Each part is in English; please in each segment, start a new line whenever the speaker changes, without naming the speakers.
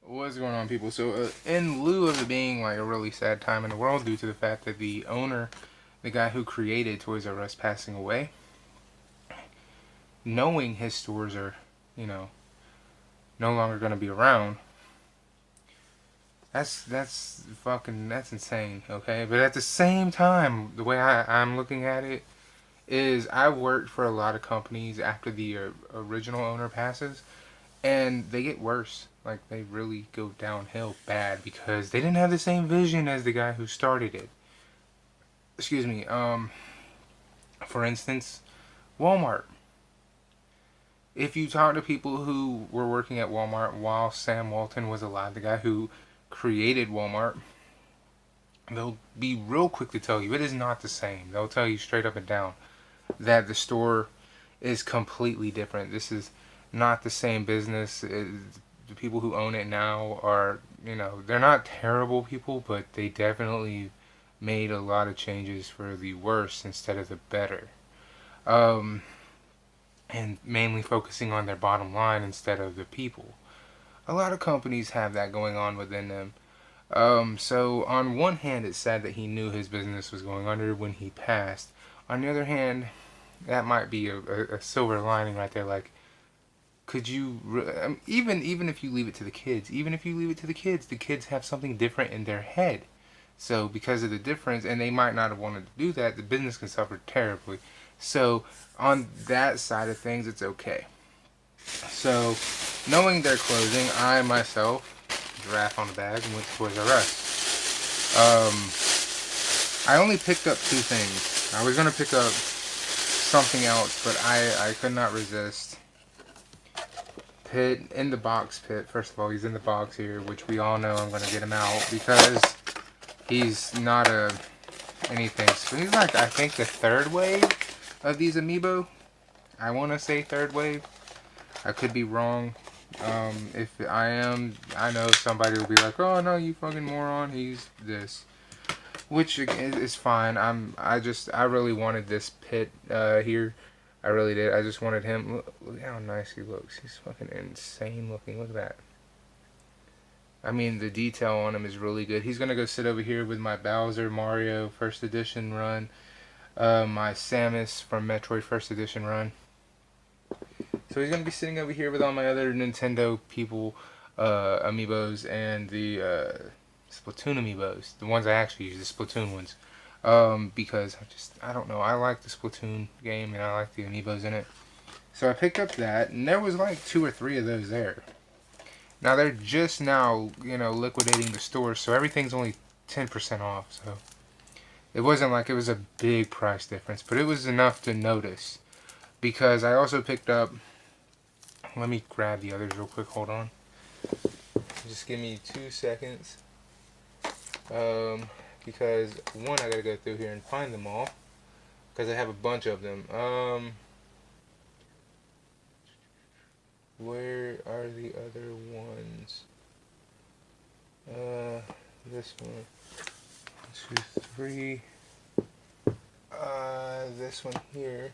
What's going on, people? So, in lieu of it being like a really sad time in the world due to the fact that the owner, the guy who created Toys R Us, passing away, knowing his stores are, you know, no longer going to be around, that's insane. Okay, but at the same time, the way I'm looking at it is, I worked for a lot of companies after the original owner passes, and they get worse. Like, they really go downhill bad because they didn't have the same vision as the guy who started it. Excuse me. For instance, Walmart. If you talk to people who were working at Walmart while Sam Walton was alive, the guy who created Walmart, they'll be real quick to tell you it is not the same. They'll tell you straight up and down that the store is completely different. This is not the same business. The people who own it now are, they're not terrible people, but they definitely made a lot of changes for the worse instead of the better. Um, and mainly focusing on their bottom line instead of the people. A lot of companies have that going on within them. So on one hand, it's sad that he knew his business was going under when he passed. On the other hand, that might be a silver lining right there. Like, could you even if you leave it to the kids, the kids have something different in their head. So because of the difference, and they might not have wanted to do that, the business can suffer terribly. So on that side of things, it's okay. So knowing they're closing, I myself, giraffe on the bag, and went to Toys R Us. I only picked up two things. I was gonna pick up something else, but I could not resist. Pit in the box pit. First of all, he's in the box here, which we all know I'm gonna get him out because he's not a anything. So he's like, I think, the third wave of these amiibo. I want to say third wave. I could be wrong. If I am, I know somebody will be like, "Oh no, you fucking moron! He's this," which is fine. I really wanted this pit here. I really did. I just wanted him. Look how nice he looks. He's fucking insane looking. Look at that. I mean, the detail on him is really good. He's gonna go sit over here with my Bowser Mario First Edition run, my Samus from Metroid First Edition run. So he's gonna be sitting over here with all my other Nintendo people, amiibos, and the Splatoon amiibos, the ones I actually use, the Splatoon ones, because I don't know, I like the Splatoon game and I like the amiibos in it. So I picked up that, and there was like two or three of those there. Now they're just now, liquidating the stores, so everything's only 10% off. So it wasn't like it was a big price difference, but it was enough to notice. Because I also picked up. Let me grab the others real quick. Hold on. Just give me 2 seconds. Because one, I gotta go through here and find them all. Because I have a bunch of them. Where are the other ones? This one. 1, 2, 3. This one here.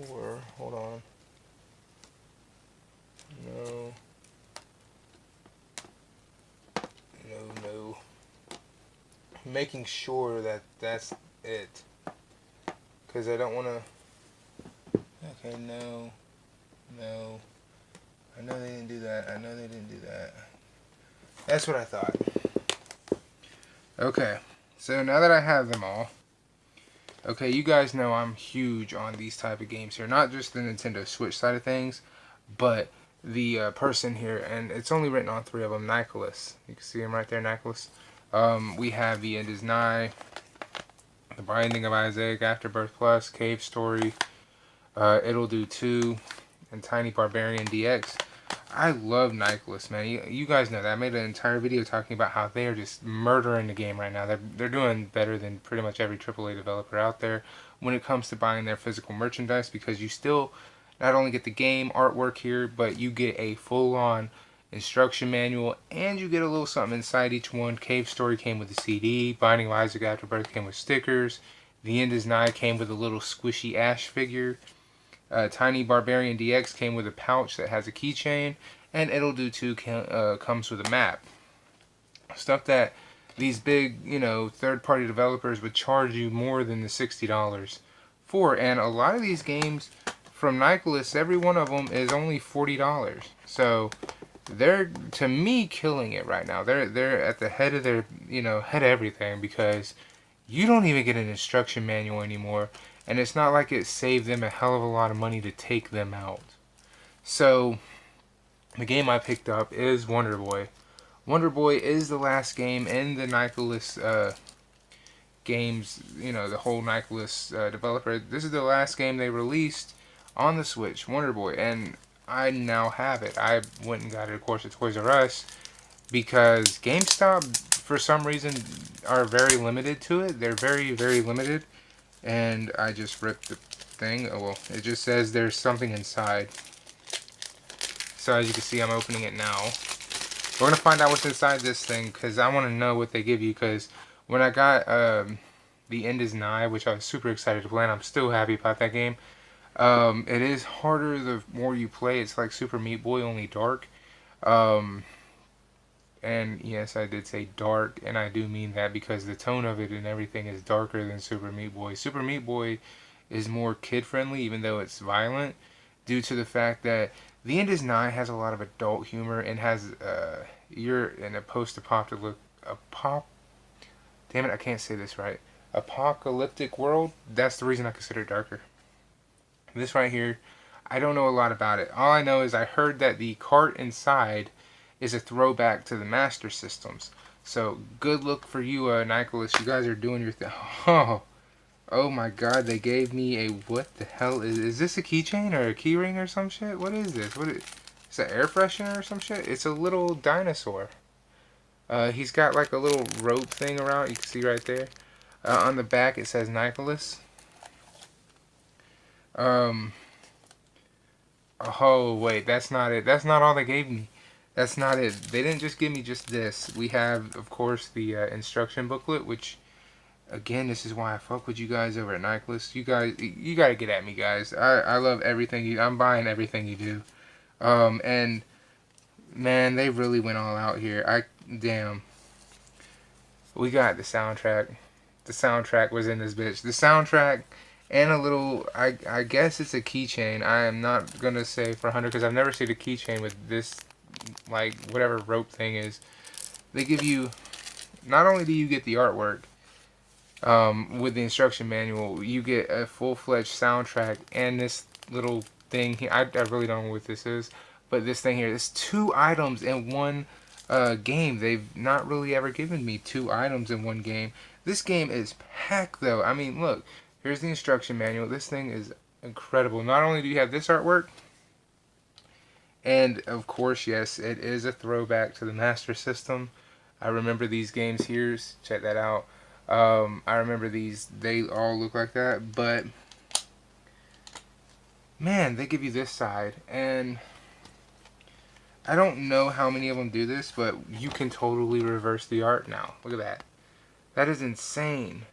Or, hold on. No. No. Making sure that that's it. Because I don't want to... Okay, no. I know they didn't do that. That's what I thought. Okay. So now that I have them all... Okay, you guys know I'm huge on these type of games here. Not just the Nintendo Switch side of things, but the person here, and it's only written on 3 of them, Nicalis. You can see him right there, Nicalis. We have The End Is Nigh, The Binding of Isaac, Afterbirth Plus, Cave Story, It'll Do 2, and Tiny Barbarian DX. I love Nicalis, man. You guys know that. I made an entire video talking about how they are just murdering the game right now. They're doing better than pretty much every AAA developer out there when it comes to buying their physical merchandise, because you still not only get the game artwork here, but you get a full-on instruction manual, and you get a little something inside each one. Cave Story came with a CD. Binding of Isaac Afterbirth came with stickers. The End Is Nigh came with a little squishy Ash figure. Tiny Barbarian DX came with a pouch that has a keychain, and it'll do too comes with a map. Stuff that these big, third-party developers would charge you more than the $60 for. And a lot of these games from Nicalis, every one of them is only $40. So they're, to me, killing it right now. They're at the head of their, head of everything, because you don't even get an instruction manual anymore, and it's not like it saved them a hell of a lot of money to take them out. So the game I picked up is Wonder Boy. Wonder Boy is the last game in the Nicalis games, the whole Nicalis developer. This is the last game they released on the Switch, Wonder Boy, and I now have it. I went and got it, of course, at Toys R Us, because GameStop, for some reason, are very limited to it. They're very, very limited, and I just ripped the thing. Oh, well, it just says there's something inside. So as you can see, I'm opening it now. We're going to find out what's inside this thing, because I want to know what they give you, because when I got The End Is Nigh, which I was super excited to play, and I'm still happy about that game, it is harder the more you play. It's like Super Meat Boy, only dark. And yes, I did say dark, and I do mean that because the tone of it and everything is darker than Super Meat Boy. Super Meat Boy is more kid-friendly, even though it's violent, due to the fact that The End Is Nigh has a lot of adult humor and has, you're in a post-apocalyptic, damn it, I can't say this right, apocalyptic world. That's the reason I consider it darker. This right here, I don't know a lot about it. All I know is I heard that the cart inside is a throwback to the Master Systems. So good look for you, Nicalis. You guys are doing your thing. Oh my God! They gave me a, what the hell is this? A keychain or a keyring or some shit? What is this? It's an air freshener or some shit? It's a little dinosaur. He's got like a little rope thing around. You can see right there. On the back it says Nicalis. Oh wait, that's not it. That's not all they gave me. That's not it. They didn't just give me just this. We have, of course, the instruction booklet, which, again, this is why I fuck with you guys over at Nicalis. You guys, you gotta get at me, guys. I love everything you. I'm buying everything you do. And man, they really went all out here. Damn. We got the soundtrack. The soundtrack was in this bitch. The soundtrack and a little, I guess it's a keychain. I am not gonna say for 100 because I've never seen a keychain with this, like, whatever rope thing is. They give you, not only do you get the artwork, with the instruction manual, you get a full-fledged soundtrack and this little thing here. I really don't know what this is, but this thing here, there's 2 items in one game. They've not really ever given me 2 items in one game. This game is packed, though. I mean, look, here's the instruction manual. This thing is incredible. Not only do you have this artwork, and of course, yes, it is a throwback to the Master System. I remember these games here. Check that out. I remember these. They all look like that. But, man, they give you this side. And I don't know how many of them do this, but you can totally reverse the art now. Look at that. That is insane.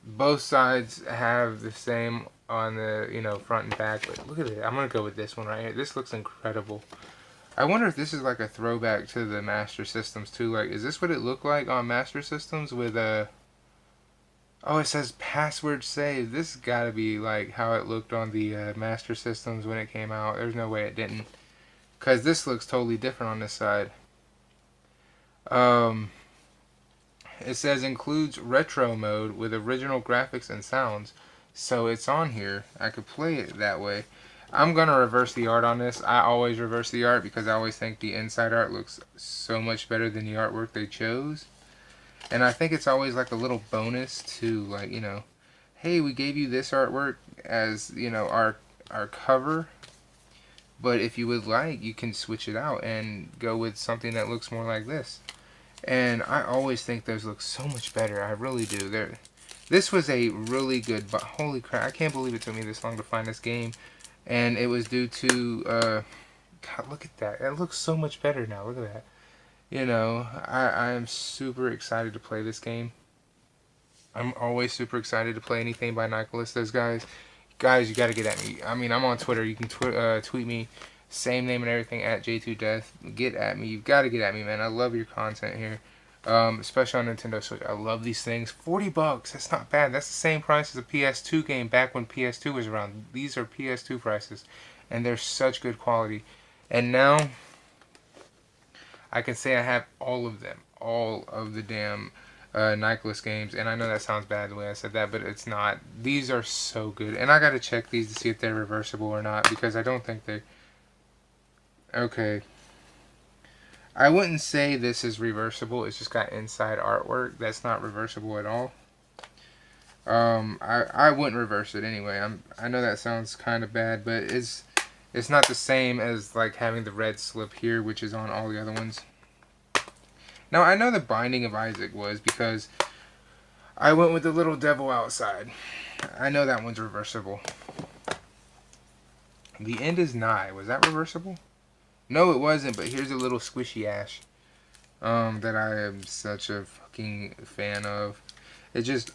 Both sides have the same on the, front and back, but look at it. I'm going to go with this one right here. This looks incredible. I wonder if this is like a throwback to the Master Systems too. Like, is this what it looked like on Master Systems with oh, it says password save. This got to be like how it looked on the Master Systems when it came out. There's no way it didn't. Because this looks totally different on this side. It says includes retro mode with original graphics and sounds. So it's on here. I could play it that way. I'm going to reverse the art on this. I always reverse the art because I always think the inside art looks so much better than the artwork they chose. And I think it's always like a little bonus to, like, hey, we gave you this artwork as, our cover. But if you would like, you can switch it out and go with something that looks more like this. And I always think those look so much better. I really do. This was a really good, but holy crap, I can't believe it took me this long to find this game. And it was due to, God, look at that. It looks so much better now. Look at that. I am super excited to play this game. I'm always super excited to play anything by Nicalis. Those guys guys, you gotta get at me. I mean, I'm on Twitter. You can tweet me, same name and everything at J2Death. Get at me. You've got to get at me, man. I love your content here, especially on Nintendo Switch. I love these things. $40. That's not bad. That's the same price as a PS2 game back when PS2 was around. These are PS2 prices, and they're such good quality. And now I can say I have all of them, all of the damn Nicalis games, and I know that sounds bad the way I said that, but it's not. These are so good, and I gotta check these to see if they're reversible or not, because I don't think they... Okay. I wouldn't say this is reversible. It's just got inside artwork. That's not reversible at all. I wouldn't reverse it anyway. I know that sounds kind of bad, but it's not the same as like having the red slip here, which is on all the other ones. Now I know the Binding of Isaac was because I went with the little devil outside. I know that one's reversible. The End is Nigh. Was that reversible? No, it wasn't, but here's a little squishy ash that I am such a fucking fan of. It just,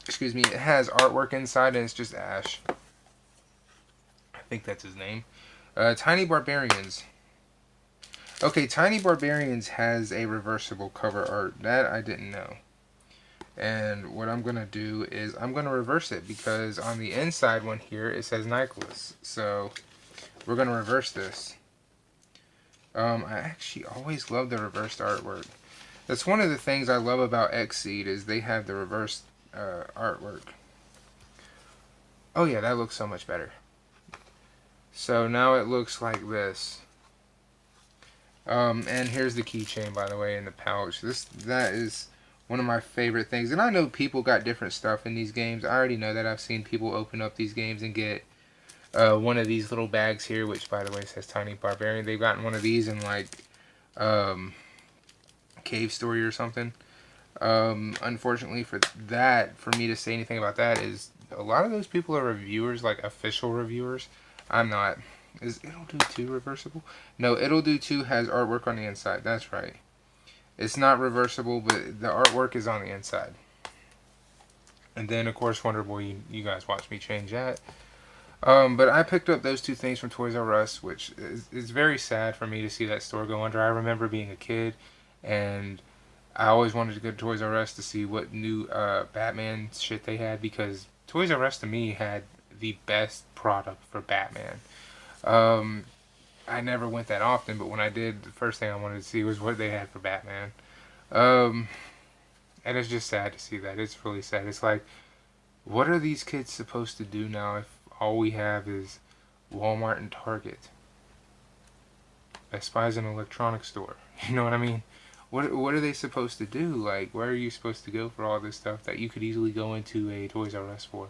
excuse me, it has artwork inside and it's just ash. I think that's his name. Tiny Barbarians. Okay, Tiny Barbarians has a reversible cover art. That I didn't know. And what I'm going to do is I'm going to reverse it because on the inside one here it says Nicalis. So we're going to reverse this. I actually always love the reversed artwork. That's one of the things I love about Xseed is they have the reversed artwork. Oh yeah, that looks so much better. So now it looks like this. And here's the keychain, by the way, in the pouch. That is one of my favorite things. And I know people got different stuff in these games. I already know that. I've seen people open up these games and get one of these little bags here, which by the way says Tiny Barbarian. They've gotten one of these in like Cave Story or something. Unfortunately for me to say anything about that is a lot of those people are reviewers, like official reviewers. I'm not. Is It'll Do 2 reversible? No, It'll Do 2 has artwork on the inside. That's right. It's not reversible, but the artwork is on the inside. And then of course Wonder Boy, you guys watch me change that. But I picked up those two things from Toys R Us, which is very sad for me to see that store go under. I remember being a kid, and I always wanted to go to Toys R Us to see what new Batman shit they had, because Toys R Us to me had the best product for Batman. I never went that often, but when I did, the first thing I wanted to see was what they had for Batman. And it's just sad to see that. It's really sad. It's like, what are these kids supposed to do now if all we have is Walmart and Target? Best Buy's an electronics store. You know what I mean? What are they supposed to do? Like, where are you supposed to go for all this stuff that you could easily go into a Toys R Us for?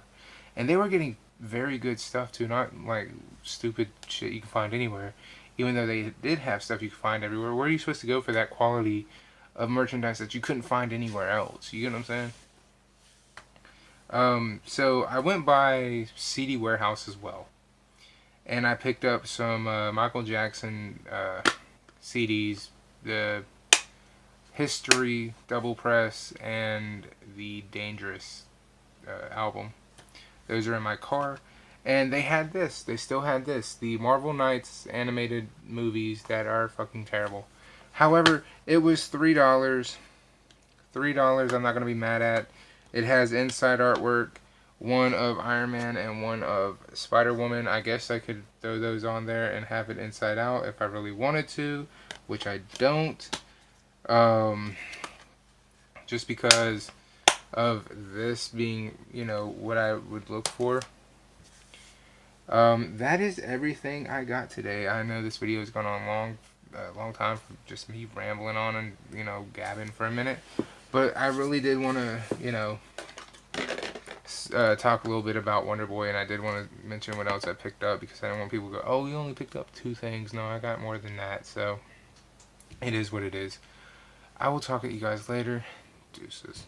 And they were getting very good stuff too, not like stupid shit you can find anywhere. Even though they did have stuff you could find everywhere. Where are you supposed to go for that quality of merchandise that you couldn't find anywhere else? You get what I'm saying? So I went by CD Warehouse as well, and I picked up some Michael Jackson CDs, the History double press and the Dangerous album. Those are in my car, and they had this. They still had this. The Marvel Knights animated movies that are fucking terrible. However, it was $3. $3 I'm not gonna be mad at. It has inside artwork, one of Iron Man and one of Spider-Woman. I guess I could throw those on there and have it inside out if I really wanted to, which I don't. Just because of this being, you know, what I would look for. That is everything I got today. I know this video has gone on long time for just me rambling on and, you know, gabbing for a minute. But I really did want to, you know, talk a little bit about Wonder Boy, and I did want to mention what else I picked up, because I don't want people to go, oh, you only picked up 2 things. No, I got more than that, so it is what it is. I will talk at you guys later. Deuces.